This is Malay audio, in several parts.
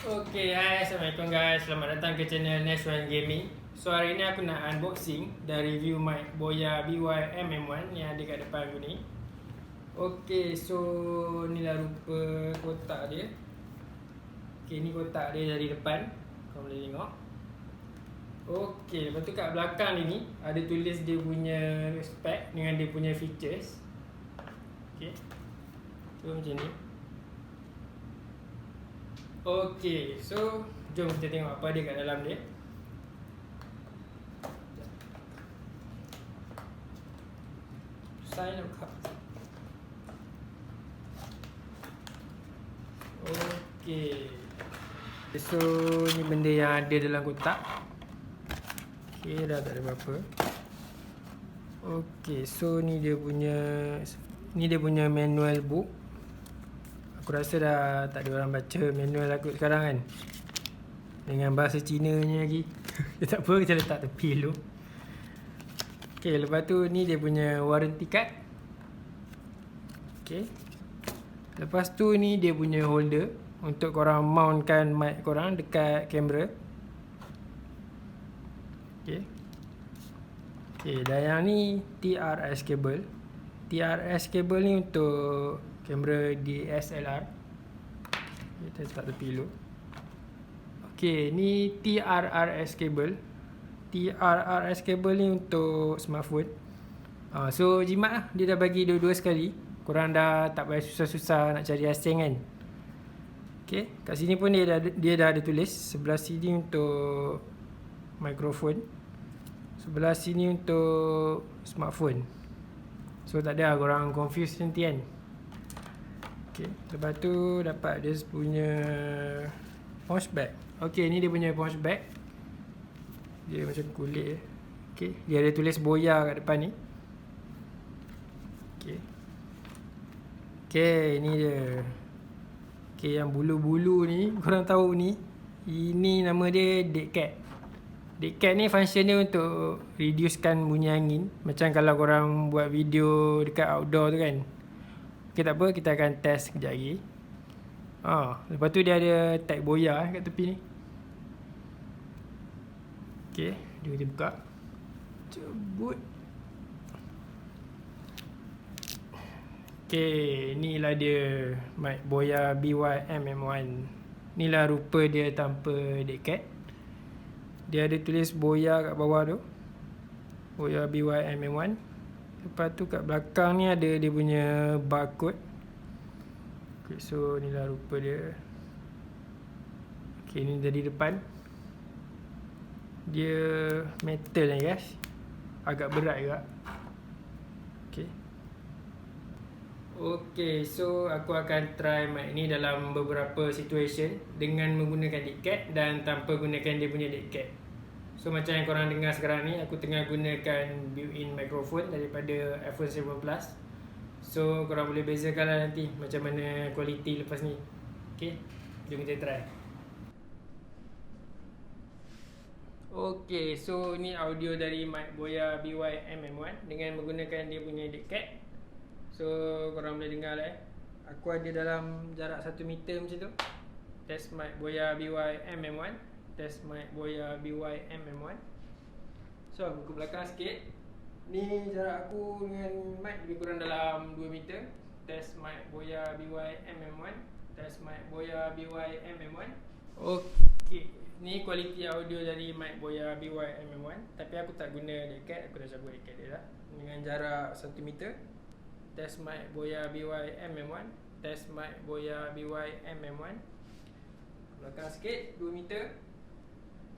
Okay, hai, Assalamualaikum guys. Selamat datang ke channel Next One Gaming. So hari ni aku nak unboxing dan review mic Boya BY-MM1 yang ada kat depan aku ni. Okay, so ni lah rupa kotak dia. Okay, ni kotak dia dari depan. Kau boleh tengok. Okay, lepas tu kat belakang dia ni ada tulis dia punya spec dengan dia punya features. Okay, so macam ni. Okay, so jom kita tengok apa ada kat dalam dia. Sign of cards. Okay, so ni benda yang ada dalam kotak. Okay, dah tak ada apa-apa. Okay, so ni dia punya manual book. Aku rasa dah tak ada orang baca manual aku sekarang kan, dengan bahasa Cina ni lagi. Tak apa, kita letak tepi dulu. Okay, lepas tu ni dia punya warranty card. Okay, lepas tu ni dia punya holder untuk korang mountkan mic korang dekat kamera. Okay, dan yang ni TRS cable. TRS cable ni untuk kamera DSLR. Kita letak tepi dulu. Okay, ni TRRS cable. TRRS cable ni untuk smartphone. So jimat lah, dia dah bagi dua-dua sekali. Korang dah tak payah susah-susah nak cari asing kan. Okay, kat sini pun dia dah ada tulis. Sebelah sini untuk mikrofon, sebelah sini untuk smartphone. So tak ada lah korang confuse nanti kan. Okay, lepas tu dapat dia punya pouch bag. Okay, ni dia punya pouch bag. Dia macam kulit. Okay, dia ada tulis Boya kat depan ni. Okay, ni dia. Okay, yang bulu-bulu ni korang tahu ni, ini nama dia dead cat. Dead cat ni function dia untuk reducekan bunyi angin. Macam kalau korang buat video dekat outdoor tu kan. Okay, tak apa, kita akan test kejap lagi. Lepas tu dia ada tag Boya kat tepi ni. Okay, jom kita buka. Cabut. Okay, inilah dia mic Boya BY-MM1. Inilah rupa dia tanpa dead cat. Dia ada tulis Boya kat bawah tu, Boya BY-MM1. Lepas tu kat belakang ni ada dia punya barcode. Okay, so inilah rupa dia. Okay, ni dari depan. Dia metal ni guys, agak berat juga. Okay, so aku akan try mic ni dalam beberapa situation dengan menggunakan dead cat dan tanpa gunakan dia punya dead cat. So macam yang korang dengar sekarang ni, aku tengah gunakan built-in microphone daripada iPhone 7 Plus. So korang boleh bezakan lah nanti macam mana kualiti lepas ni. Okay, jom kita try. Okay, so ni audio dari mic Boya BY-MM1 dengan menggunakan dia punya dead cat. So korang boleh dengar lah aku ada dalam jarak 1 meter macam tu. Test mic Boya BY-MM1. Test mic Boya BY-MM1. So aku ke belakang sikit. Ni jarak aku dengan mic lebih kurang dalam 2 meter. Test mic Boya BY-MM1. Test mic Boya BY-MM1. Okay, ni kualiti audio dari mic Boya BY-MM1. Tapi aku tak guna dead cat, aku dah cabut dead cat dia dah. Dengan jarak 1 meter. Test mic Boya BY-MM1. Test mic Boya BY-MM1. Belakang sikit 2 meter.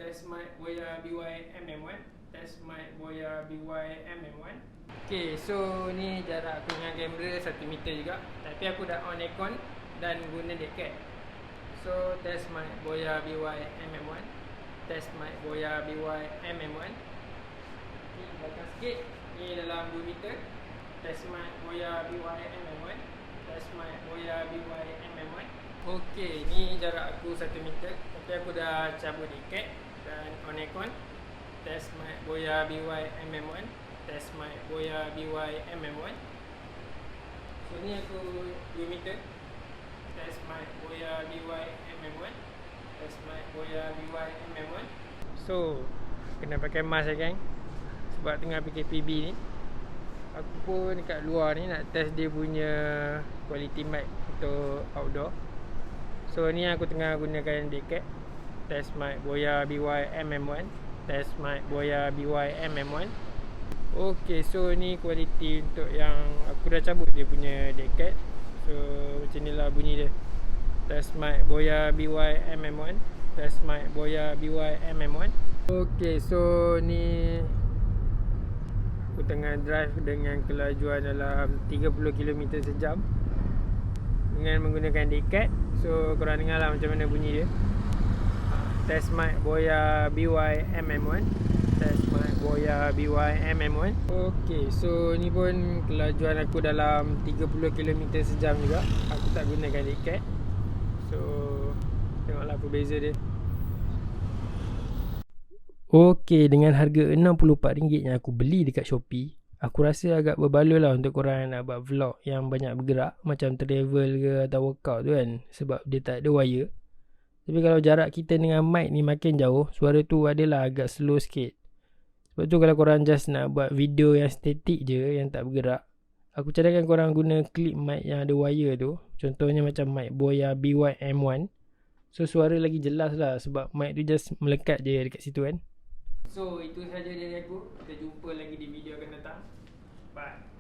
Test mic Boya BY-MM1. Test mic Boya BY-MM1. Okay, so ni jarak aku dengan kamera 1 meter juga. Tapi aku dah on aircon dan guna dead cat. So test mic Boya BY-MM1. Test mic Boya BY-MM1. Okay, belakang sikit. Ni dalam 2 meter. Test mic Boya BY-MM1. Test mic Boya BY-MM1. Okay, ni jarak aku 1 meter. Tapi aku dah cabut dead cat dan on aircon. Test mic Boya BY-MM1. Test mic Boya BY-MM1. So ni aku 2 meter. Test mic Boya BY-MM1. Test mic Boya BY MM1. So kena pakai mask kan, sebab tengah PKPB ni. Aku pun dekat luar ni nak test dia punya quality mic untuk outdoor. So ni aku tengah gunakan dekat test mic Boya BY MM1. Test mic Boya BY MM1. Okay, so ni quality untuk yang aku dah cabut dia punya dekat. So macam ni lah bunyi dia. Test mic Boya BY MM1. Test mic Boya BY MM1. Okay, so ni aku tengah drive dengan kelajuan dalam 30 km sejam dengan menggunakan dekat. So korang dengar lah macam mana bunyi dia. Test mic Boya BY MM1. Test mic Boya BY MM1. Okay, so ni pun kelajuan aku dalam 30 km sejam juga. Aku tak gunakan dekat. So tengoklah apa beza dia. Okay, dengan harga RM64 yang aku beli dekat Shopee, aku rasa agak berbaloi lah untuk korang yang nak buat vlog yang banyak bergerak, macam travel ke atau workout tu kan, sebab dia tak ada wire. Tapi kalau jarak kita dengan mic ni makin jauh, suara tu adalah agak slow sikit. Sebab tu kalau korang just nak buat video yang static je, yang tak bergerak, aku cadangkan korang guna clip mic yang ada wire tu. Contohnya macam mic Boya BY M1. So suara lagi jelas lah, sebab mic tu just melekat je dekat situ kan. So itu saja dari aku. Kita jumpa lagi di video akan datang. Bye.